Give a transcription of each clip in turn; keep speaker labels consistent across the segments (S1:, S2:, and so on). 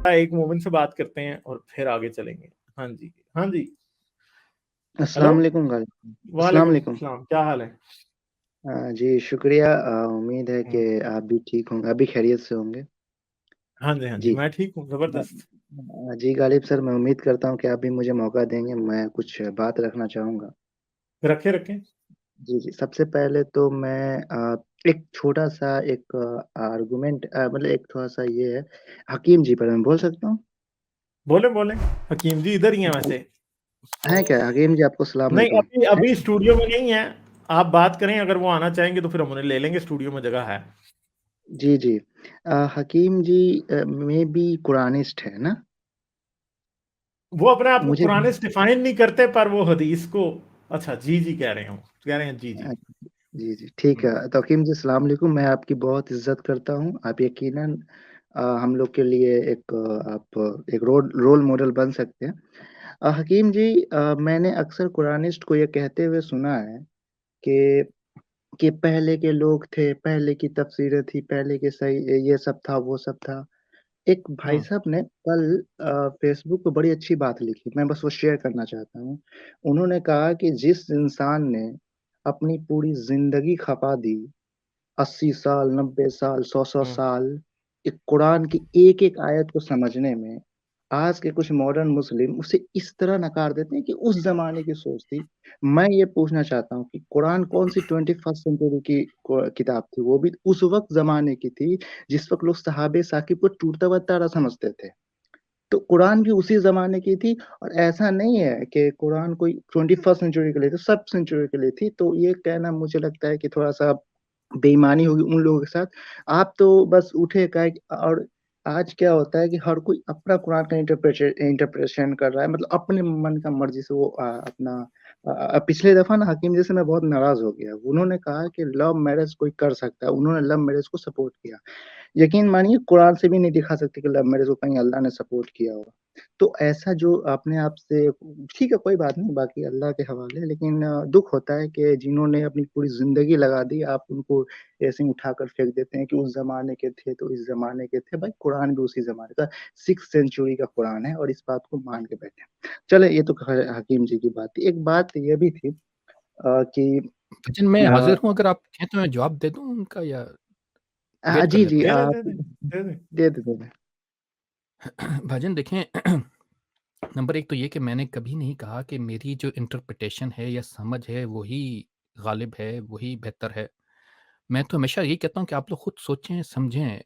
S1: एक मोमेंट से बात करते हैं और फिर आगे चलेंगे। हाँ जी, हाँ जी। हेलो,
S2: अस्सलाम वालेकुम गालिब। अस्सलाम
S1: वालेकुम
S2: वालेकुम।
S1: सलाम, क्या हाल है?
S2: जी शुक्रिया। उम्मीद है कि
S1: हम्म,
S2: आप भी ठीक होंगे, आप भी खैरियत से होंगे।
S1: हाँ जी, हाँ जी,
S2: जी।
S1: मैं ठीक हूँ, जबरदस्त।
S2: जी गालिब सर, मैं उम्मीद करता हूँ कि आप भी मुझे मौका देंगे, मैं कुछ बात रखना चाहूँगा।
S1: रखे रखें।
S2: जी जी, सबसे पहले तो मैं एक छोटा सा एक आर्गुमेंट, मतलब एक थोड़ा सा ये है, हकीम जी पर मैं बोल सकता हूँ?
S1: बोले बोले, हकीम जी इधर ही हैं वैसे।
S2: हैं क्या हकीम जी? आपको सलाम
S1: नहीं,
S2: वालेकुम।
S1: अभी
S2: हैं?
S1: अभी स्टूडियो में नहीं है। आप बात करें, अगर वो आना चाहेंगे तो फिर हम उन्हें ले लेंगे, स्टूडियो में जगह है।
S2: जी जी। हकीम जी मे बी कुरानिस्ट है ना?
S1: वो अपने आप को
S2: मुझे
S1: कुरान से डिफाइन नहीं करते, पर वो हदीस को। अच्छा, जी जी कह रहे हो, कह रहे हैं जी जी।
S2: अ, जी, जी, ठीक
S1: हम्म,
S2: है। तो हकीम जी अस्सलाम वालेकुम, मैं आपकी बहुत इज़्ज़त करता हूँ। आप यकीनन हम लोग के लिए आप एक रोल रोल मॉडल बन सकते हैं। हकीम जी, मैंने अक्सर कुरानिस्ट को ये कहते हुए सुना है कि पहले के लोग थे, पहले की तफ़सीरें थी, पहले के सही ये सब था, वो सब था। एक भाई
S1: हम्म,
S2: साहब ने कल फ़ेसबुक पे बड़ी अच्छी बात लिखी, मैं बस वो शेयर करना चाहता हूँ। उन्होंने कहा कि जिस इंसान ने अपनी पूरी ज़िंदगी खपा दी, 80 साल, 90 साल, 100-100
S1: हम्म,
S2: साल, एक कुरान की एक-एक आयत को समझने में, आज के कुछ मॉडर्न मुस्लिम उसे इस तरह नकार देते हैं कि उस ज़माने की सोच थी। मैं ये पूछना चाहता हूँ कि कुरान कौन-सी 21st सेंचुरी की किताब थी? वो भी उस वक़्त ज़माने की थी, जिस वक़्त लोग सहाबे साकिब को टूटा हुआ तारा समझते थे। तो कुरान भी उसी ज़माने की थी और ऐसा नहीं है कि कुरान कोई 21st सेंचुरी के लिए थी, सब सेंचुरी के लिए थी। तो ये कहना मुझे लगता है कि थोड़ा-सा बेईमानी होगी उन लोगों के साथ। आप तो बस उठे कहे और आज क्या होता है कि हर कोई अपना कुरान का इंटरप्रिटेशन कर रहा है, मतलब अपने मन का मर्ज़ी से वो अपना पिछले दफ़ा ना हकीम जी से मैं बहुत नाराज़ हो गया। उन्होंने कहा कि लव मैरिज कोई कर सकता है, उन्होंने लव मैरिज को सपोर्ट किया। यकीन मानिए कुरान से भी नहीं दिखा सकते कि लव मैरिज को कहीं अल्लाह ने सपोर्ट किया होगा। तो ऐसा जो अपने आप से, ठीक है कोई बात नहीं, बाकी अल्लाह के हवाले, लेकिन दुःख होता है कि जिन्होंने अपनी पूरी ज़िंदगी लगा दी, आप उनको ऐसे ही उठाकर फेंक देते हैं कि उस ज़माने के थे, तो इस ज़माने के थे। भाई कुरान भी उसी ज़माने का 6th सेंचुरी का कुरान है और इस बात को मान के बैठे हैं। चलें ये तो ख़ैर हकीम जी की बात थी। एक बात ये भी थी कि
S3: भजन मैं
S2: अ,
S3: हाज़िर हूँ, अगर आप कहें तो मैं जवाब दे दूँ उनका या
S2: हाँ,
S3: वेट कर
S2: जी, जी,
S3: लेते हैं?
S1: दे दे दे दे दे दे।
S2: दे दें।
S3: भजन देखें, नंबर 1 तो ये कि मैंने कभी नहीं कहा कि मेरी जो इंटरप्रिटेशन है या समझ है वही गालिब है, वही बेहतर है। मैं तो हमेशा यही कहता हूँ कि आप लोग खुद सोचें, समझें।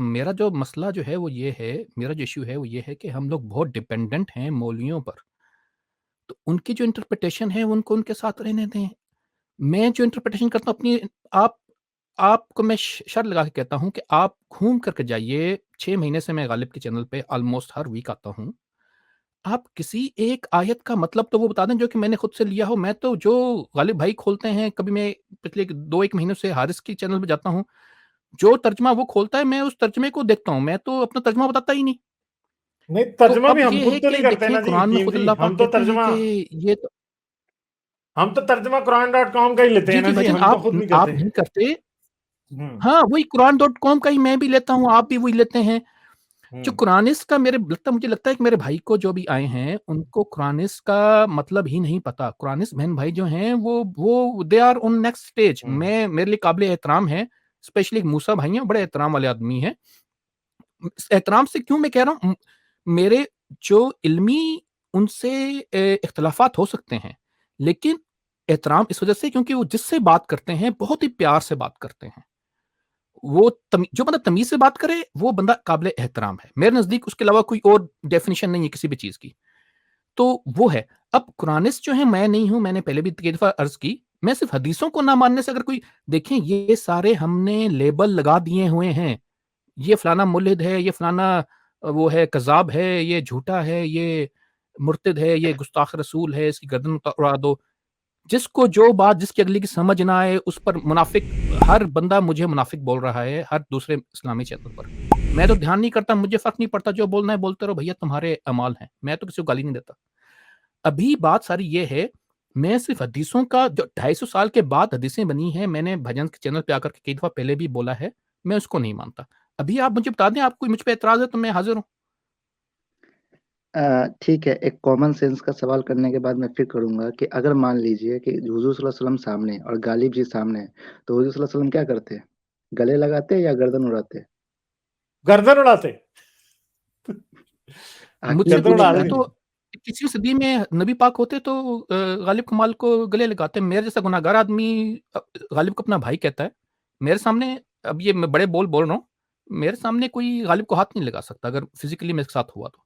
S3: मेरा जो है वो ये है, मेरा जो इश्यू है वो ये है कि हम लोग बहुत डिपेंडेंट हैं मौलवियों पर। तो उनकी जो इंटरप्रिटेशन है उनको उनके साथ रहने दें। मैं जो इंटरप्रिटेशन करता हूँ अपनी, आप आपको मैं शर्त लगा के कहता हूँ कि आप घूम करके जाइए। 6 महीने से मैं गालिब के चैनल पे ऑलमोस्ट हर वीक आता हूँ। आप किसी एक आयत का मतलब तो वो बता दें जो कि मैंने खुद से लिया हो। मैं तो जो गालिब भाई खोलते हैं, कभी मैं पिछले 2-1 महीनों से हारिस के चैनल पे जाता हूँ, जो तर्जुमा वो खोलता है मैं उस तर्जुमे को देखता हूँ। मैं तो अपना तर्जुमा बताता ही नहीं।
S1: नहीं,
S3: तो
S1: तर्जमा भी
S3: अब
S1: हम
S3: ये है
S1: खुद तो
S3: कि
S1: नहीं करते
S3: देखें
S1: ना जी
S3: कुरान में
S1: हकीम
S3: खुद
S1: जी,
S3: अल्लाह पाक
S1: हम तो
S3: कहते हैं
S1: तर्जमा
S3: कि ये तो
S1: हम तो तर्जमा कुरान.com का ही लेते
S3: जी,
S1: हैं ना
S3: जी
S1: जी,
S3: भजन
S1: हम तो
S3: आप
S1: खुद नहीं
S3: आप
S1: करते।
S3: नहीं करते।
S1: हम्म,
S3: हाँ, वही कुरान.com का ही मैं भी लेता हूँ, आप भी वही लेते हैं। जो
S1: हम्म,
S3: कुरानिस्ट का मुझे लगता है कि मेरे भाई को जो भी आए हैं, उनको कुरानिस्ट का मतलब ही नहीं पता। कुरानिस्ट बहन भाई जो हैं वो they are on next stage.
S1: Hmm,
S3: मेरे लिए काबिल एहतराम है, स्पेशली मूसा भाई हैं, बड़े एहतराम वाले आदमी हैं। एहतराम से क्यों मैं कह रहा हूँ, मेरे जो इल्मी उनसे इख्तिलाफ़ात हो सकते हैं, लेकिन एहतराम इस वजह से क्योंकि वो जिससे बात करते हैं, बहुत ही प्यार से बात करते हैं। जो बंदा तमीज़ से बात करे, वो बंदा काबिल एहतराम है। मेरे नज़दीक उसके अलावा कोई और डेफ़िनिशन नहीं है किसी भी चीज़ की। तो वो है। अब कुरानिस्ट जो हैं मैं नहीं हूँ, मैंने पहले भी कई दफ़ा अर्ज़ की। मैं सिर्फ़ हदीसों को ना मानने से अगर कोई देखें, ये सारे हमने लेबल लगा दिए हुए हैं। ये फलाना मुल्हिद है, ये फलाना वो है कज़्ज़ाब है, ये झूठा है, ये मुर्तिद है, ये गुस्ताख़ रसूल है, इसकी गर्दन उड़ा दो। जिसको जो बात जिसकी अगले की समझ ना आए, उस पर मुनाफ़िक, हर बंदा मुझे मुनाफ़िक बोल रहा है, हर दूसरे इस्लामी चैनल पर। मैं तो ध्यान नहीं करता, मुझे फ़र्क नहीं पड़ता, जो बोलना है बोलते रहो भैया, तुम्हारे अमाल हैं। मैं तो किसी को गाली नहीं देता। अभी बात सारी ये है, मैं सिर्फ़ हदीसों का जो 250 साल के बाद हदीसें बनी हैं, मैंने भजन के चैनल पे आकर के कई दफ़ा पहले भी बोला है, मैं उसको नहीं मानता। अभी आप मुझे बता दें, आपको मुझ पे एतराज़ है तो मैं हाज़िर हूँ।
S2: ठीक है, एक कॉमन सेंस का सवाल करने के बाद मैं फिर करूंगा कि अगर मान लीजिए कि हुजूर सल्लल्लाहु अलैहि वसल्लम सामने और गालिब जी सामने हैं, तो हुजूर सल्लल्लाहु अलैहि वसल्लम क्या करते? गले लगाते या गर्दन उड़ाते?
S1: गर्दन उड़ाते।
S3: मुझसे
S2: आखिर
S1: गर्दन उड़ा
S3: पूछिएगा
S1: देते।
S3: तो 21वीं सदी में नबी पाक होते तो गालिब कमाल को गले लगाते। मेरे जैसा गुनाहगार आदमी गालिब को अपना भाई कहता है। मेरे सामने, अब ये मैं बड़े बोल रहा हूँ, मेरे सामने कोई गालिब को हाथ नहीं लगा सकता अगर फिजिकली मेरे साथ हुआ तो।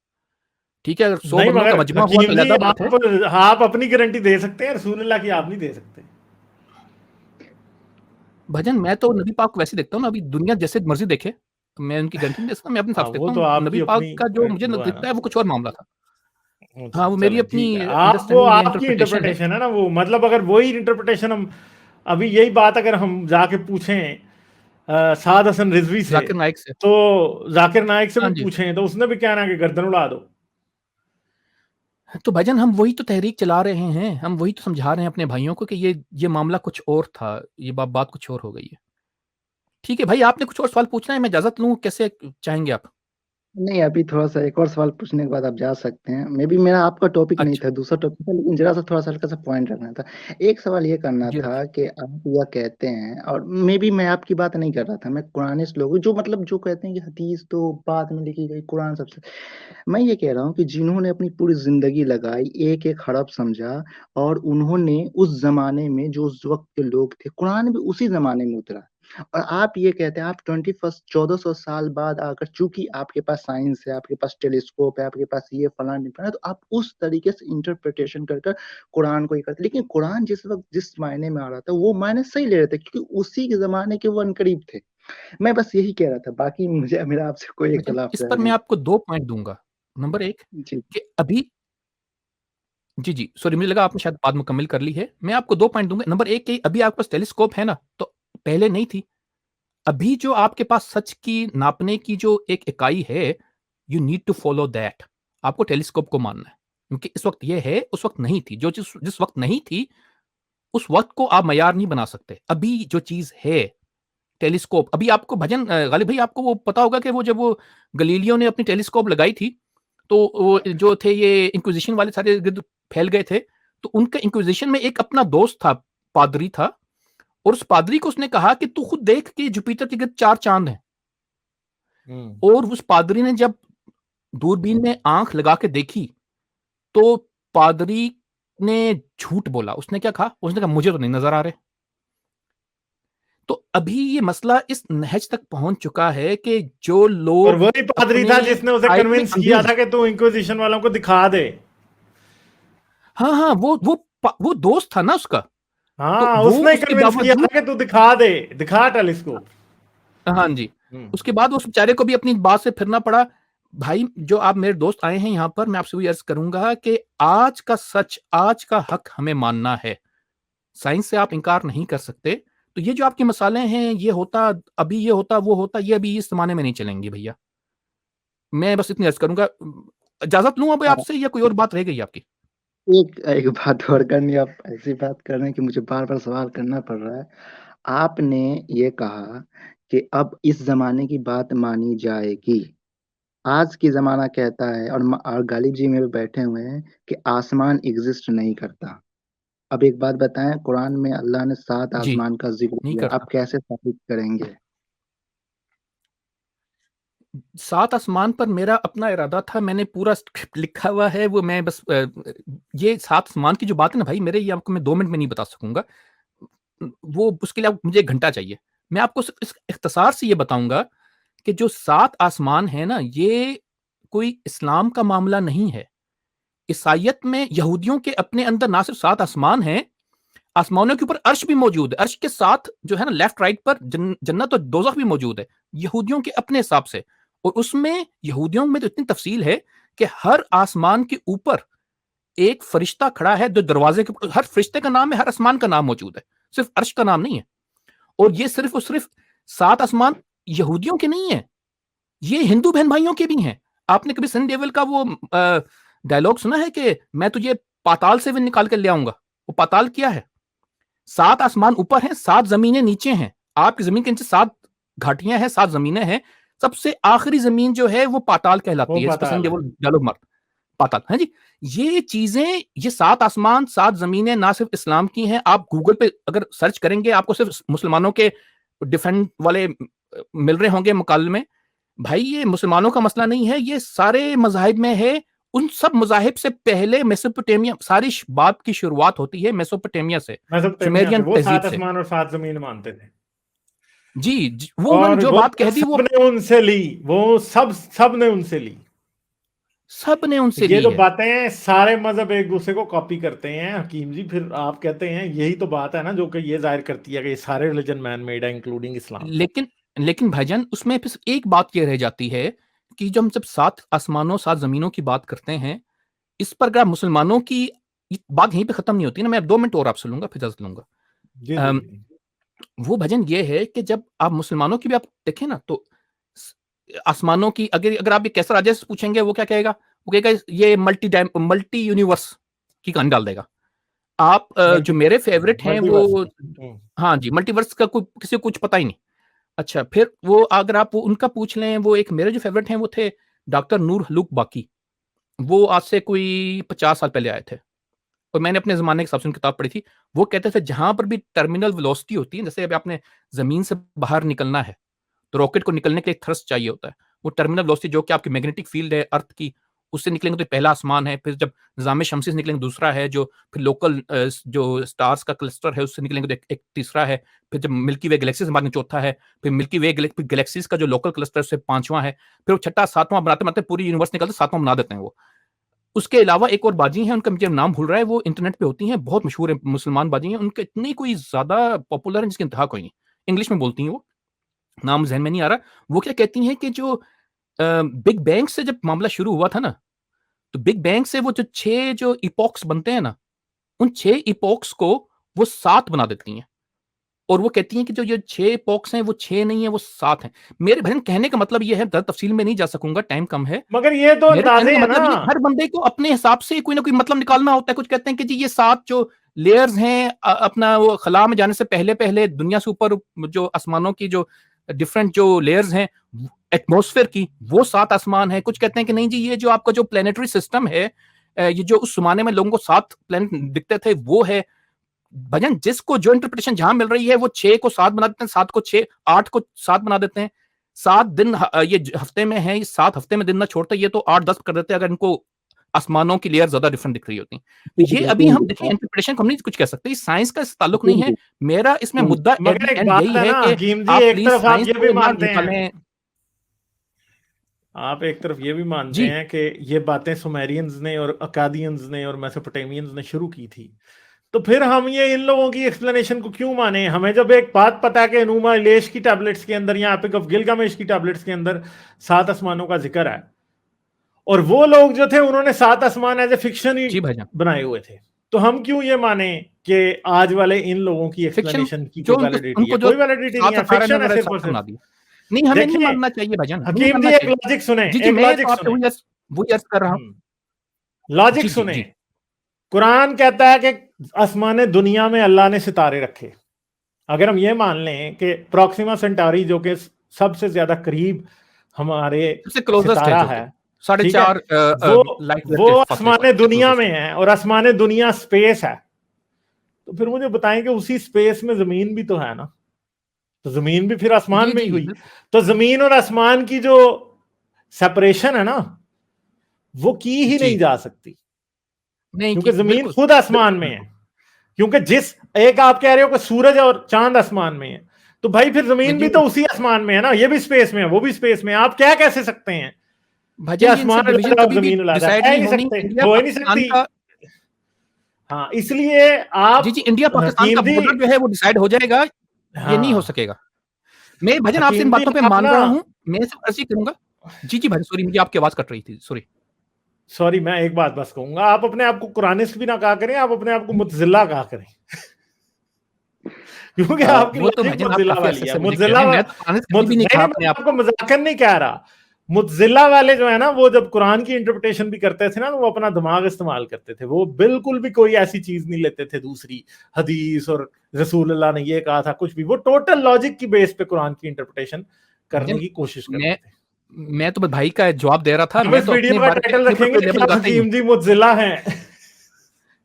S3: ठीक है, अगर 100
S1: नहीं,
S3: बंदों का
S1: मगर
S3: मजमा हुआ तो
S1: हकीम जी,
S3: अलग बात है।
S1: आप अपनी गारंटी दे सकते हैं, रसूलुल्लाह की आप नहीं दे सकते।
S3: भजन मैं तो नबी पाक को वैसे देखता हूँ ना, अभी दुनिया जैसे मर्जी देखे, मैं उनकी गारंटी नहीं दे सकता, मैं अपने हिसाब
S1: हाँ,
S3: से
S1: वो
S3: देखता
S1: तो
S3: हूँ। नबी
S1: आपकी
S3: पाक
S1: अपनी
S3: का जो मुझे
S1: वो है
S3: दिखता
S1: ना।
S3: है वो कुछ और मामला था।
S1: अच्छा,
S3: हाँ, वो मेरी
S1: चलें,
S3: अपनी
S1: ठीक है। वो
S3: अंडरस्टैंडिंग या
S1: आपकी
S3: इंटरप्रिटेशन है।
S1: इंटरप्रिटेशन है ना, वो मतलब अगर वही इंटरप्रिटेशन हम अभी यही बात अगर हम जाके पूछें साद हसन रिजवी से,
S3: जाकिर नाइक से।
S1: तो जाकिर नाइक से भी
S3: हाँ जी।
S1: पूछें तो उसने भी कहना कि गर्दन उड़ा दो।
S3: तो भाईजान हम वही तो तहरीक चला रहे हैं, हम वही तो समझा रहे हैं अपने भाइयों को कि ये मामला कुछ और था, ये बात कुछ और हो गई है। ठीक है भाई, आपने कुछ और सवाल पूछना है, मैं इजाजत लूँ, कैसे चाहेंगे आप?
S2: नहीं, अभी थोड़ा सा एक और सवाल पूछने के बाद आप जा सकते हैं। मे बी मेरा आपका टॉपिक नहीं
S3: अच्छा
S2: था, दूसरा टॉपिक था, लेकिन जरा सा थोड़ा सा हल्का सा पॉइंट रखना था। एक सवाल ये करना
S3: जी
S2: था
S3: रखिए।
S2: कि आप यह कहते हैं, और मे बी मैं आपकी बात नहीं कर रहा था, मैं कुरानिस्ट लोग जो मतलब जो कहते हैं कि हदीस तो बाद में लिखी गई, कुरान सबसे। मैं ये कह रहा हूँ कि जिन्होंने अपनी पूरी जिंदगी लगाई, एक एक हरफ समझा, और उन्होंने उस जमाने में जो उस वक्त के लोग थे, कुरान भी उसी जमाने में उतरा। और आप ये कहते हैं आप 1400 साल बाद आकर, चूंकि आपके पास साइंस है, आपके पास टेलीस्कोप है, आपके पास ये फलान ढिमकान है, तो आप उस तरीके से इंटरप्रिटेशन कर कर कुरान को ही करते। लेकिन कुरान जिस वक्त जिस मायने में आ रहा था, वो मायने सही ले रहे थे, क्योंकि उसी के जमाने के वो अनकरीब थे। मैं बस यही कह रहा था, बाकी मुझे मेरा आपसे कोई
S3: भाईजान
S2: इख्तलाफ
S3: इस
S2: है
S3: पर मैं
S2: नहीं।
S3: आपको 2 पॉइंट दूँगा। नंबर 1
S2: जी।
S3: कि अभी जी, सॉरी मुझे लगा आपने शायद बात मुकम्मल कर ली है। मैं आपको 2 पॉइंट दूँगा। नंबर 1 कि अभी आपके पास टेलीस्कोप है ना, तो पहले नहीं थी। अभी जो आपके पास सच की नापने की जो एक इकाई है, you need to follow that. आपको टेलीस्कोप को मानना है। क्योंकि इस वक़्त ये है, उस वक़्त नहीं थी। जो जिस जिस वक़्त नहीं थी, उस वक़्त को आप मयार नहीं बना सकते। अभी जो चीज़ है, टेलीस्कोप, अभी आपको भजन गालिब भाई आपको वो पता होगा कि वो जब वो गलीलियो ने अपनी टेलीस्कोप लगाई थी, तो वो जो थे ये इंक्विजिशन वाले सारे इर्द-गिर्द फैल गए थे। तो उनका इंक्विजिशन में एक अपना दोस्त था, पादरी था, और उस पादरी को उसने कहा कि तू खुद देख कि जुपिटर के गिर्द 4 चाँद हैं। और उस पादरी ने जब दूरबीन में आँख लगा के देखी, तो पादरी ने झूठ बोला। उसने क्या कहा? उसने कहा मुझे तो नहीं नज़र आ रहे। तो अभी ये मसला इस नहज तक पहुँच चुका है कि जो
S1: और
S3: लोग
S1: वही पादरी
S3: अपने
S1: था जिसने उसे
S3: आयत में
S1: कन्विंस
S3: अंधे
S1: किया
S3: हैं।
S1: था कि तू इंक्विजिशन वालों को दिखा दे।
S3: हाँ, वो दोस्त था ना उसका। तो
S1: हाँ,
S3: वो
S1: उसने ही
S3: उसके
S1: कन्विंस किया था
S3: बावजूद
S1: कि तू दिखा दे, दिखा टेलीस्कोप।
S3: हाँ जी। उसके बाद उस बेचारे को भी अपनी बात से फिरना पड़ा। भाई जो आप मेरे दोस्त आए हैं यहाँ पर, मैं आपसे वही अर्ज़ करूँगा कि आज का सच, आज का हक हमें मानना है। साइंस से आप इनकार नहीं कर सकते। तो ये जो आपकी मसाले हैं, ये होता, अभी ये होता, वो होता, ये अभी इस ज़माने में नहीं चलेंगी भैया। मैं बस इतनी अर्ज़ करूँगा। इजाज़त लूँ अब आपसे या कोई और बात रह गई आपकी?
S2: एक एक बात और करनी, आप ऐसी बात कर रहे हैं कि मुझे बार-बार सवाल करना पड़ रहा है। आपने ये कहा कि अब इस ज़माने की बात मानी जाएगी। आज की ज़माना कहता है, और गालिब जी मेरे बैठे हुए हैं, कि आसमान एग्ज़िस्ट नहीं करता। अब एक बात बताएँ, कुरान में अल्लाह ने 7
S3: जी,
S2: आसमान का ज़िक्र
S3: नहीं
S2: किया, आप
S3: करता।
S2: कैसे साबित करेंगे?
S3: 7 आसमान पर मेरा अपना इरादा था, मैंने पूरा स्क्रिप्ट लिखा हुआ है, वो मैं बस ये 7 आसमान की जो बात है ना भाई मेरे, ये आपको मैं 2 मिनट में नहीं बता सकूँगा। वो उसके लिए आप मुझे 1 घंटा चाहिए। मैं आपको सिर्फ़ इस इख्तिसार से ये बताऊँगा कि जो 7 आसमान है ना, ये कोई इस्लाम का मामला नहीं है। ईसाइयत में यहूदियों के अपने अंदर ना सिर्फ़ 7 आसमान हैं, आसमानों के ऊपर अर्श भी मौजूद है। अर्श के साथ जो है ना लेफ्ट राइट पर जन्नत और दोज़ख भी मौजूद है, यहूदियों के अपने हिसाब से। और उसमें यहूदियों में तो इतनी तफ़सील है कि हर आसमान के ऊपर एक फ़रिश्ता खड़ा है जो दरवाज़े के ऊपर, हर फ़रिश्ते का नाम है, हर आसमान का नाम मौजूद है। सिर्फ़ अर्श का नाम नहीं है। और ये सिर्फ़ और सिर्फ़ 7 आसमान यहूदियों के नहीं है, ये हिंदू बहन-भाइयों के भी हैं। आपने कभी सनी देओल का वो डायलॉग सुना है कि मैं तुझे पाताल से भी निकाल के ले आऊँगा? वो पाताल क्या है? 7 आसमान ऊपर हैं, 7 ज़मीनें नीचे हैं। आपकी ज़मीन के नीचे 7 घाटियाँ हैं, 7 ज़मीनें हैं। सबसे आखिरी ज़मीन जो है वो पाताल
S1: वो
S3: कहलाती है। इस पर सनी
S1: पाताल है।
S3: देओल डायलॉग मार पाताल, है जी। ये चीजें, ये 7 आसमान 7 जमीनें ना सिर्फ इस्लाम की हैं, आप गूगल पे अगर सर्च करेंगे आपको सिर्फ मुसलमानों के डिफेंड वाले मिल रहे होंगे मुकाबले में। भाई ये मुसलमानों का मसला नहीं है, ये सारे मज़ाहिब में है। उन सब मज़ाहिब से पहले मेसोपोटामिया, सारी बात की शुरुआत होती है मेसोपोटामिया से, सुमेरियन
S1: वो
S3: तहजीब
S1: 7
S3: से।
S1: आसमान और 7 जमीन मानते थे
S3: जी, वो उन्होंने
S1: और
S3: जो
S1: वो
S3: बात कह दी वो
S1: सबने उनसे ली, वो सब ने उनसे ली।
S3: सब ने उनसे
S1: ये
S3: ली
S1: जो
S3: है।
S1: बातें सारे मजहब एक दूसरे को कॉपी करते हैं हकीम जी, फिर आप कहते हैं यही तो बात है ना जो कि ये जाहिर करती है कि ये सारे रिलीजन मैन मेड है इंक्लूडिंग इस्लाम।
S3: लेकिन लेकिन भाईजान उसमें फिर एक बात ये रह जाती है कि जब हम 7 आसमानों 7 जमीनों की बात करते हैं, इस पर अगर मुसलमानों की बात यहीं पे खत्म नहीं होती ना, मैं 2 मिनट और आपसे लूंगा फिर इजाजत लूंगा।
S1: जी जी
S3: अम,
S1: जी।
S3: वो भजन ये है कि जब आप मुसलमानों की भी आप देखें ना, तो आसमानों की अगर अगर आप ये कैसर राजा से पूछेंगे, वो क्या कहेगा? वो कहेगा ये मल्टी यूनिवर्स की कहानी डाल देगा। आप जो मेरे फेवरेट हैं वो,
S1: मल्टीवर्स।
S3: हाँ जी, मल्टीवर्स का कोई किसी को कुछ पता ही नहीं। अच्छा, फिर वो अगर आप उनका पूछ लें, वो एक मेरे जो फेवरेट हैं वो थे डॉक्टर नूर हलूक बाकी। वो आज से कोई 50 साल पहले आए थे और मैंने अपने ज़माने के हिसाब से उनकी किताब पढ़ी थी। वो कहते थे जहाँ पर भी टर्मिनल वेलोसिटी होती है, जैसे अभी आपने ज़मीन से बाहर निकलना है, तो रॉकेट को निकलने के लिए थ्रस्ट चाहिए होता है। वो टर्मिनल वेलोसिटी जो कि आपकी मैग्नेटिक फील्ड है अर्थ की, उससे निकलेंगे तो पहला आसमान है, फिर जब निज़ाम शमसी से निकलेंगे दूसरा है, जो फिर लोकल जो स्टार्स का क्लस्टर है उससे निकलेंगे तो एक तीसरा है, फिर जब मिल्की वे गैलेक्सी से बाद में चौथा है, फिर मिल्की वे गैलेक्सीज का जो लोकल क्लस्टर है उससे 5वां है, फिर वो छठा 7वां बनाते-बनाते पूरी यूनिवर्स निकलते 7वां बना देते हैं वो। उसके अलावा एक और बाजी हैं, उनका मुझे नाम भूल रहा है, वो इंटरनेट पे होती हैं, बहुत मशहूर है, मुसलमान बाजी हैं, उनके इतनी कोई ज़्यादा पॉपुलर है जिसकी इंतहा कोई नहीं। इंग्लिश में बोलती हैं वो, नाम ज़हन में नहीं आ रहा। वो क्या कहती हैं कि जो बिग बैंग से जब मामला शुरू हुआ था ना, तो बिग बैंग से वो जो 6 जो इपॉक्स बनते हैं ना, उन 6 इपॉक्स को वो 7 बना देती हैं। और वो कहती हैं कि जो ये 6 इपॉक्स हैं वो 6 नहीं है, वो 7 हैं। मेरे बहन कहने का मतलब ये है, ज़्यादा तफ़सील में नहीं जा सकूँगा, टाइम कम है।
S1: मगर ये तो
S3: मेरे कहने
S1: अंदाजे
S3: का
S1: है
S3: मतलब
S1: ना।
S3: ये हर बंदे को अपने हिसाब से कोई ना कोई मतलब निकालना होता है। कुछ कहते हैं कि जी ये 7 जो लेयर्स हैं, अपना वो खला में जाने से पहले-पहले दुनिया से ऊपर जो आसमानों की जो डिफरेंट जो लेयर्स हैं एटमॉस्फेयर की, वो 7 आसमान है। कुछ कहते हैं कि नहीं जी ये जो आपका जो प्लैनेटरी सिस्टम है, ये जो उस ज़माने में लोगों को 7 प्लैनेट दिखते थे वो है। भजन जिसको जो इंटरप्रिटेशन जहां मिल रही है, वो 6 को 7 बना देते हैं, 7 को 6, 8 को 7 बना देते हैं। 7 दिन ये हफ्ते में है, 7 हफ्ते में दिन ना छोड़ते, ये तो 8-10 कर देते हैं अगर इनको आसमानों की लेयर ज्यादा डिफरेंट दिख रही होती। तो ये अभी हम देखिए इंटरप्रिटेशन को हम नहीं कुछ कह सकते, साइंस का इस ताल्लुक नहीं है। मेरा इसमें मुद्दा एट
S1: मगर
S3: द
S1: एक
S3: एंड
S1: बात
S3: यही
S1: है
S3: है
S1: ना
S3: कि
S1: हकीम जी,
S3: आप
S1: एक
S3: प्लीज
S1: तरफ आप
S3: साइंस
S1: ये भी
S3: को ना
S1: मानते हैं,
S3: निकालें।
S1: आप एक तरफ ये भी मानते
S3: जी
S1: हैं कि ये बातें सुमेरियंस ने और अकादियंस ने और मेसोपोटामियंस ने शुरू की थी, तो फिर हम ये इन लोगों की एक्सप्लेनेशन को क्यों माने? हमें जब एक बात पता है कि एनुमा इलेश की टैबलेट्स के अंदर या एपिक ऑफ गिलगामेश की टैबलेट्स के अंदर 7 आसमानों का जिक्र है, और वो लोग जो थे उन्होंने 7 आसमान एज ए फिक्शन ही
S3: जी भाईजान,
S1: बनाए हुए थे, तो हम क्यों ये माने कि आज वाले इन लोगों की
S3: फिक्शन
S1: एक्सप्लेनेशन की
S3: जो
S1: कोई
S3: उनको
S1: वैलिडिटी है?
S3: उनको जो
S1: कोई वैलिडिटी नहीं
S3: सात
S1: है,
S3: अतारा ने
S1: फिक्शन है
S3: उन्होंने
S1: सिर्फ
S3: सात
S1: और
S3: बना
S1: सिर्फ।
S3: दिया। नहीं हमें नहीं
S1: देखिए
S3: मानना चाहिए भाईजान, नहीं
S1: हकीम
S3: मानना
S1: जी, एक
S3: चाहिए।
S1: लॉजिक सुने,
S3: जी जी,
S1: एक
S3: मैं तो
S1: लॉजिक
S3: आपसे
S1: सुने।
S3: वही अर्ज कर रहा हूँ।
S1: लॉजिक
S3: जी जी
S1: सुने।
S3: जी
S1: कुरान कहता है कि आसमान दुनिया में अल्लाह ने सितारे रखे। अगर हम ये मान लें कि प्रॉक्सिमा सेंटारी जो कि सबसे ज्यादा करीब हमारे
S3: सबसे क्लोजेस्ट है
S1: सितारा
S3: जो कि
S1: है, ठीक है,
S3: 4.5
S1: वो
S3: लाइट ईयर
S1: वो
S3: के फासले पर
S1: आसमान
S3: सबसे
S1: दुनिया
S3: क्लोजेस्ट
S1: में
S3: है।
S1: है और आसमान दुनिया स्पेस है, तो फिर मुझे बताएं कि उसी स्पेस में जमीन भी तो है ना, तो जमीन भी फिर
S3: जी
S1: आसमान में ही
S3: जी
S1: हुई।
S3: बिल्कुल।
S1: तो जमीन और आसमान की जो सेपरेशन है ना, वो की ही
S3: जी
S1: नहीं जा सकती,
S3: नहीं
S1: क्योंकि
S3: की
S1: जमीन
S3: बिल्कुल
S1: खुद आसमान
S3: बिल्कुल
S1: में है।
S3: बिल्कुल।
S1: क्योंकि जिस एक आप कह रहे हो कि सूरज और चांद आसमान में है, तो भाई फिर जमीन भी
S3: जी
S1: तो उसी आसमान में है ना, ये भी स्पेस में है, वो भी स्पेस में है। आप क्या कैसे सकते हैं कि
S3: भाईजान जी इनसे
S1: आसमान
S3: डिवीजन
S1: अलग और
S3: कभी भी
S1: जमीन अलग है?
S3: डिसाइड
S1: कह ही
S3: नहीं
S1: नहीं
S3: होनी।
S1: सकते,
S3: इंडिया
S1: हो ही नहीं
S3: पाकिस्तान
S1: सकती।
S3: का,
S1: हाँ, इसलिए
S3: जी
S1: आप
S3: जी, इंडिया पाकिस्तान का
S1: हकीम जी,
S3: बॉर्डर जो है वो डिसाइड हो जाएगा, ये नहीं हो
S1: हाँ
S3: सकेगा। मैं भाईजान आपसे इन
S1: हकीम जी,
S3: बातों पे
S1: आप
S3: मान
S1: ना,
S3: रहा हूँ, मैं सिर्फ अर्ज ही करूंगा। जी जी भाई, सॉरी मुझे आपकी आवाज कट रही थी, सॉरी।
S1: सॉरी, मैं एक बात बस कहूंगा, आप अपने आप को कुरानिस्ट भी ना कहा करें, आप अपने आप को मुतजिल्ला कहा करें। क्योंकि आपकी
S3: वो तो
S1: लॉजिक
S3: भाईजान आप
S1: मुतजिला
S3: काफी
S1: वाली
S3: अरसे
S1: है।
S3: से मुझे कह रहे हैं, मैं तो कुरान से कभी भी नहीं कहा
S1: नहीं,
S3: अपने
S1: मैं
S3: आप
S1: आपको
S3: को।
S1: मजाकन नहीं कह रहा। मुतजिला वाले जो है ना, वो जब कुरान की इंटरप्रिटेशन भी करते थे ना, तो वो अपना दिमाग इस्तेमाल करते थे, वो बिल्कुल भी कोई ऐसी चीज नहीं लेते थे दूसरी हदीस और रसूलुल्लाह ने ये कहा था, कुछ भी। वो टोटल लॉजिक की बेस पे कुरान की इंटरप्रिटेशन करने
S3: भाईजान
S1: की कोशिश करते
S3: मैं
S1: थे।
S3: मैं तो बस भाई का जवाब दे रहा था।
S1: हम
S3: मैं
S1: इस
S3: तो अपने
S1: वीडियो का
S3: बारे में
S1: टाइटल
S3: अपने ऊपर
S1: रखेंगे
S3: कोई लेबल
S1: क्या
S3: लगाता ही नहीं।
S1: हकीम जी मुज्जिला हैं।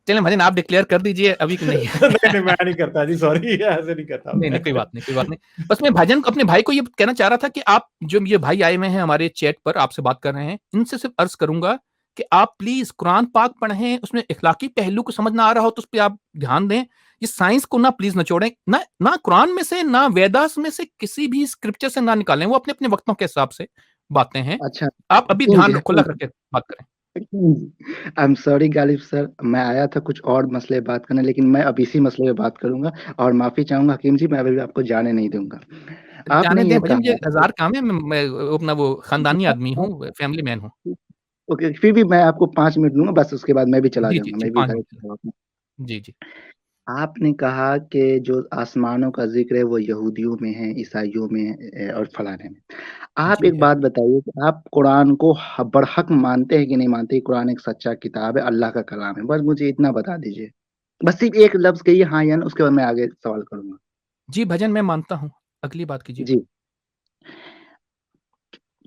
S3: चलें भाईजान आप डिक्लेयर कर दीजिए अभी कि नहीं।
S1: नहीं मैं नहीं करता जी, सॉरी ऐसे नहीं करता
S3: नहीं,
S1: मैं।
S3: नहीं, कोई बात नहीं। बस मैं भाईजान अपने भाई को ये कहना चाह रहा था कि आप जो ये भाई आए हुए हैं हमारे चैट पर आपसे बात कर रहे हैं, इनसे सिर्फ अर्ज़ करूँगा कि आप प्लीज़ कुरान पाक पढ़ें, उसमें इखलाकी पहलू को समझ ना आ रहा हो तो उसपे आप ध्यान दें। ये साइंस को ना प्लीज़ निचोड़ें, ना कुरान में से, ना वेदास में से किसी भी स्क्रिप्चर से ना निकालें, वो अपने-अपने वक्तों के हिसाब से बातें हैं।
S2: अच्छा,
S3: आप अभी
S2: हकीम जी,
S3: ध्यान खुला
S2: हकीम
S3: करके बात करें।
S2: I am sorry Ghalib sir, मैं आया था कुछ और मसले बात करने, लेकिन मैं अब इसी मसले पे बात करूँगा और माफ़ी चाहूँगा हकीम जी, मैं अभी भी आपको जाने नहीं दूँगा। आपने
S3: जाने दें
S2: ये
S3: भाईजान, मुझे
S2: कहा
S3: हज़ार काम है, मैं अपना वो खानदानी आदमी हूँ, फैमिली मैन हूँ।
S2: ओके, फिर भी मैं आपको 5 मिनट दूँगा, बस उसके बाद मैं भी चला
S3: जी,
S2: जाऊँगा,
S3: जी,
S2: मैं भी
S3: 5
S2: घर
S3: मिनट।
S2: चला जाऊँगा।
S3: जी, जी।
S2: आपने कहा कि जो आसमानों का ज़िक्र है वो यहूदियों में है, ईसाइयों में और फलाने में। आप
S3: जी,
S2: एक
S3: है।
S2: बात बताइए कि आप कुरान को बरहक मानते हैं कि नहीं मानते? कि कुरान एक सच्चा किताब है, अल्लाह का कलाम है? बस मुझे इतना बता दीजिए। बस सिर्फ़ एक लफ़्ज़ कहिए हाँ या ना, उसके बाद मैं आगे सवाल करूँगा।
S3: जी, भाईजान मैं मानता हूँ। अगली बात कीजिए।
S2: जी,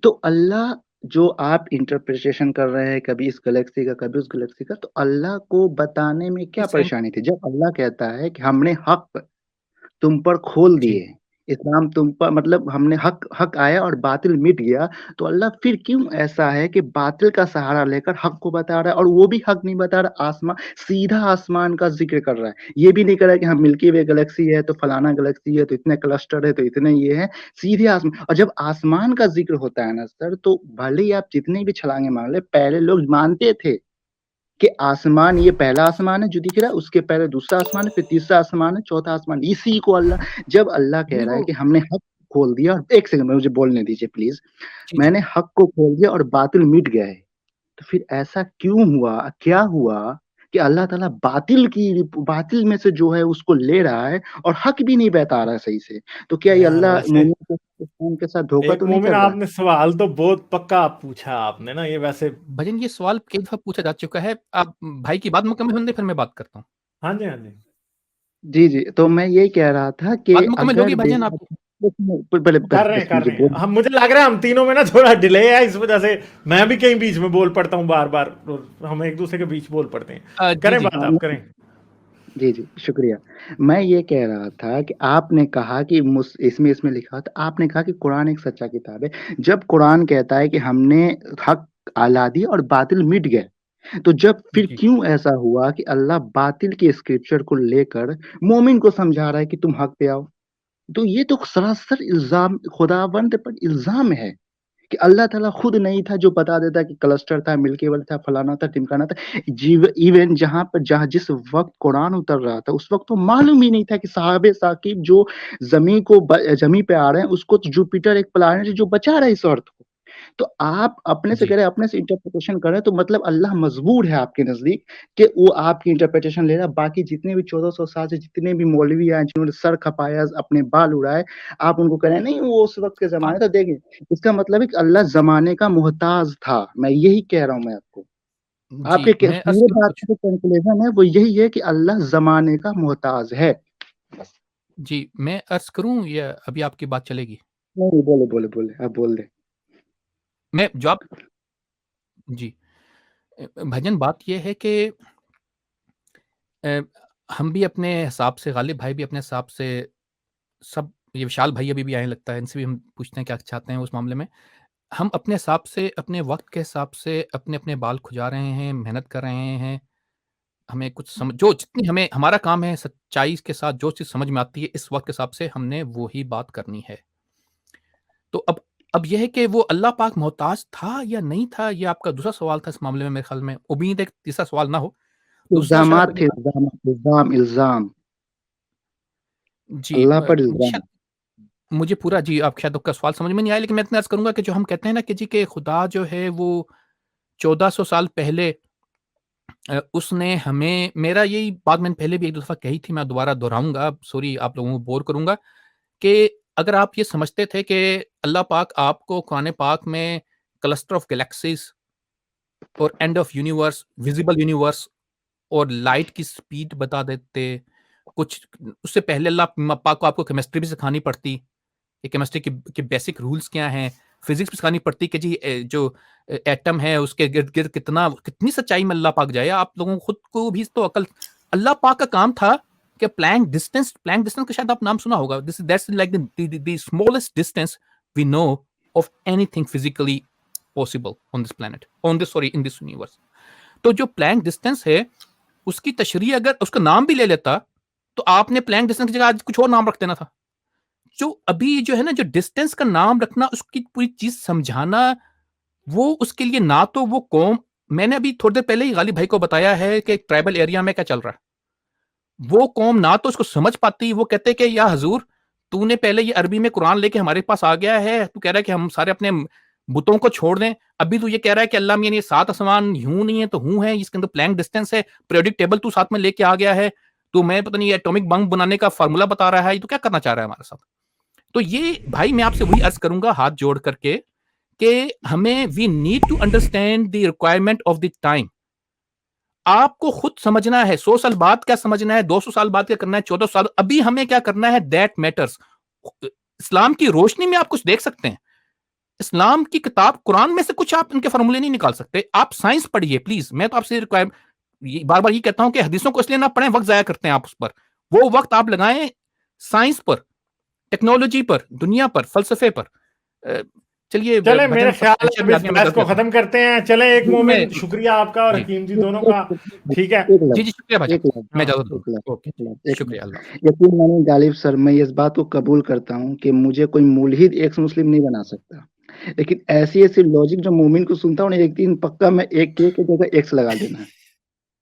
S2: तो अल्लाह जो आप इंटरप्रिटेशन कर रहे हैं, कभी इस गैलेक्सी का, कभी उस गैलेक्सी का, तो अल्लाह को बताने में क्या
S3: इस टाइम
S2: परेशानी थी? जब अल्लाह कहता है कि हमने हक़ तुम पर खोल
S3: जी।
S2: दिए। इस्लाम तुम पर मतलब हमने हक हक आया और बातिल मिट गया, तो अल्लाह फिर क्यों ऐसा है कि बातिल का सहारा लेकर हक को बता रहा है और वो भी हक नहीं बता रहा, सीधा आसमान का ज़िक्र कर रहा है। ये भी नहीं कर रहा है कि हाँ, मिल्की वे गैलेक्सी है, तो फलाना गैलेक्सी है, तो इतने क्लस्टर है, तो इतने ये हैं, सीधे और जब आसमान का ज़िक्र होता है ना सर, तो भले ही आप जितनी भी छलांगे मार लें, पहले लोग मानते थे कि आसमान ये पहला आसमान है जो दिख रहा है, उसके पहले दूसरा आसमान है, फिर तीसरा आसमान है, चौथा आसमान। इसी को जब अल्लाह कह
S3: नहीं
S2: रहा है
S3: वो
S2: कि हमने हक खोल दिया और 1 सेकंड मुझे बोलने दीजिए प्लीज़।
S3: जी, जी।
S2: मैंने हक को खोल दिया और बातिल मिट गए। तो फिर ऐसा क्यों हुआ? क्या हुआ कि अल्लाह ताला बातिल में से जो है उसको ले रहा है और हक भी नहीं बता रहा है सही से। तो क्या ये
S1: यार
S2: अल्लाह
S1: वैसे
S2: मोमिन के साथ धोखा
S1: एक
S2: तो नहीं
S1: मोमिन
S2: कर रहा है?
S1: आपने सवाल तो बहुत पक्का पूछा आपने ना, ये वैसे।
S3: भजन ये सवाल कई दफ़ा पूछा जा चुका है। आप भाई की बात मुकम्मल होने दें फिर मैं बात करता हूँ।
S1: हाँ जी, हाँ जी।
S2: जी, जी। तो मैं यही कह रहा था कि
S3: बात मुकम्मल होगी
S2: अगर
S3: भाईजान
S2: देखा
S3: आपकी?
S2: पहले बस बस
S1: कर
S2: मुझे
S1: रहे हैं
S2: बोलने
S1: हम, मुझे लग रहा है हम तीनों में ना थोड़ा डिले है, इस वजह से मैं भी कहीं बीच में बोल पड़ता हूँ बार बार, और हम एक दूसरे के बीच बोल पड़ते हैं।
S3: जी,
S1: करें
S3: जी।
S1: बात, आप करें।
S2: जी, जी, शुक्रिया। मैं ये कह रहा था कि आपने कहा कि इसमें लिखा था, आपने कहा कि कुरान एक सच्चा किताब है। जब कुरान कहता है कि हमने हक आला दिया और बातिल मिट गए, तो जब फिर
S3: जी।
S2: क्यों ऐसा हुआ कि अल्लाह बातिल के स्क्रिप्चर को लेकर मोमिन को समझा रहा है कि तुम हक पे आओ? तो ये तो सरासर इल्ज़ाम खुदावंद पर इल्ज़ाम है। कि अल्लाह ताला खुद नहीं था जो बता देता कि क्लस्टर था, मिल्की वे था, फलाना था, ढिमकाना था। इवन जहाँ जिस वक़्त कुरान उतर रहा था, उस वक़्त तो मालूम ही नहीं था कि साहब साकिब जो ज़मीं पे आ रहे हैं, उसको तो जुपिटर एक प्लैनेट है जो बचा रहा है इस अर्थ को। तो आप अपने से
S3: जी।
S2: कह रहे हैं, अपने से इंटरप्रिटेशन कर रहे हैं, तो मतलब अल्लाह मजबूर है आपके नज़दीक कि वो आपकी इंटरप्रिटेशन ले रहा है। बाकी जितने भी 1400 साल से जितने भी मौलवी आए, जिन्होंने सर खपाया, अपने बाल उड़ाए, आप उनको कह रहे हैं, नहीं वो उस वक़्त के
S3: हाँ।
S2: ज़माने था। देखिए, इसका मतलब है कि अल्लाह ज़माने का मोहताज था। मैं यही कह रहा हूँ मैं आपको।
S3: जी,
S2: आपके क
S3: मैं अर्ज़
S2: पूरे
S3: करूँ
S2: बात
S3: कुछ?
S2: का जो कंक्लूज़न है वो यही है कि अल्लाह ज़माने का मोहताज है।
S3: जी, मैं अर्ज़ करूँ या अभी आपकी बात चलेगी?
S2: नहीं, बोले, आप बोल दें।
S3: मैं जवाब जी। भजन बात ये है कि अ, हम भी अपने हिसाब से, गालिब भाई भी अपने हिसाब से, सब ये विशाल भाई अभी भी आए लगता है, इनसे भी हम पूछते हैं क्या चाहते हैं उस मामले में। हम अपने हिसाब से, अपने वक़्त के हिसाब से अपने-अपने बाल खुजा रहे हैं, मेहनत कर रहे हैं। हमें कुछ समझ जो जितनी हमें हमारा काम है सच्चाई के साथ जो चीज़ समझ में आती है इस वक़्त के हिसाब से हमने वो ही बात करनी है। तो अब ये है कि वो अल्लाह पाक मोहताज था या नहीं था, ये आपका दूसरा सवाल था इस मामले में मेरे ख़्याल में। उम्मीद है कि तीसरा सवाल ना हो। दूसरा शायद
S2: इल्ज़ामात
S3: ये
S2: थे,
S3: था
S2: इल्ज़ाम।
S3: जी
S2: अल्लाह पर इल्ज़ाम।
S3: शायद मुझे पूरा जी आप शायद आपका सवाल समझ में नहीं आया, लेकिन मैं इतना अर्ज़ करूँगा कि जो हम कहते हैं ना कि जी कि खुदा जो है वो 1400 साल पहले उसने हमें, मेरा यही बात मैंने पहले भी एक दफ़ा कही थी, मैं दोबारा दोहराऊँगा, सॉरी आप लोगों को बोर करूँगा, कि अगर आप ये समझते थे कि अल्लाह पाक आपको कुरान पाक में क्लस्टर ऑफ गैलेक्सीज़ और end of universe, visible universe और लाइट की स्पीड बता देते, कुछ उससे पहले अल्लाह पाक को आपको केमिस्ट्री भी सिखानी पड़ती, कि केमिस्ट्री के बेसिक रूल्स क्या हैं, फिजिक्स भी सिखानी पड़ती कि जी जो एटम है उसके गिर्द गिर्द कितनी सच्चाई में अल्लाह पाक जाए। आप लोगों को खुद को भी तो अकल, अल्लाह पाक का काम था कि प्लैंक डिस्टेंस का शायद आप नाम सुना होगा, this that's like the smallest distance we know of anything physically possible on this planet, in this universe. तो जो प्लैंक डिस्टेंस है उसकी तशरीह अगर उसका नाम भी ले लेता तो आपने प्लैंक डिस्टेंस की जगह आज कुछ और नाम रख देना था। जो अभी जो है ना, जो डिस्टेंस का नाम रखना, उसकी पूरी चीज समझाना, वो उसके लिए ना तो वो कौम, मैंने अभी थोड़ी देर पहले ही गालिब भाई को बताया है कि ट्राइबल एरिया में क्या चल रहा है, वो कौम ना तो उसको समझ पाती, वो कहते कि या हजूर तूने पहले ये अरबी में कुरान लेके हमारे पास आ गया है, तू कह रहा है कि हम सारे अपने बुतों को छोड़ दें, अभी तू ये कह रहा है कि अल्लाह में ये 7 आसमान यूं नहीं है तो हूं है, इसके अंदर प्लैंक डिस्टेंस है, पीरियोडिक टेबल तू साथ में लेके आ गया है, तो मैं पता नहीं एटॉमिक बम बनाने का फार्मूला बता रहा है, ये तो क्या करना चाह रहा है हमारे साथ। तो ये भाई मैं आपसे वही अर्ज करूंगा हाथ जोड़ करके कि हमें we need to understand the requirement of the time. आपको खुद समझना है 100 साल बाद क्या समझना है, 200 साल बाद क्या करना है, 14 साल अभी हमें क्या करना है, दैट मैटर्स। इस्लाम की रोशनी में आप कुछ देख सकते हैं, इस्लाम की किताब कुरान में से कुछ आप इनके फॉर्मूले नहीं निकाल सकते, आप साइंस पढ़िए प्लीज। मैं तो आपसे बार बार ये कहता हूं कि हदीसों को इसलिए ना पढ़ें, वक्त जाया करते हैं आप उस पर, वो वक्त आप लगाएं साइंस पर, टेक्नोलॉजी पर, दुनिया पर, फलसफे पर। चलिए
S1: चले मेरे ख्याल अब इस बहस को खत्म करते हैं। चले एक मोमेंट, शुक्रिया आपका और हकीम जी दोनों का, ठीक है
S3: जी शुक्रिया भाई, मैं
S2: शुक्रिया। यकीन मानिए गालिब सर, मैं इस बात को कबूल करता हूँ कि मुझे कोई मुल्हिद एक्स मुस्लिम नहीं बना सकता, लेकिन ऐसी ऐसी लॉजिक जो मोमिन को सुनता हूँ एक दिन पक्का मैं एक के जगह एक्स लगा देना।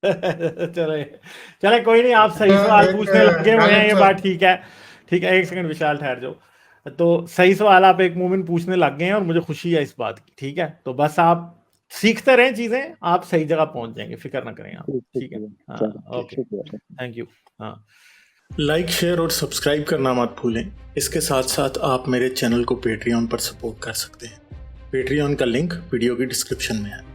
S1: चले कोई नहीं, आप सही सवाल पूछने लगे हुए हैं, ये बात ठीक है। ठीक है, एक सेकंड विशाल ठहर जाओ। तो सही सवाल आप एक मोमिन पूछने लग गए हैं और मुझे खुशी है इस बात की, ठीक है। तो बस आप सीखते रहें चीजें, आप सही जगह पहुंच जाएंगे, फिक्र ना करें आप, ठीक है। हाँ ओके, थैंक यू। हाँ,
S4: लाइक शेयर और सब्सक्राइब करना मत भूलें। इसके साथ साथ आप मेरे चैनल को पेट्रियन पर सपोर्ट कर सकते हैं। पेट्रियन का लिंक वीडियो की डिस्क्रिप्शन में है।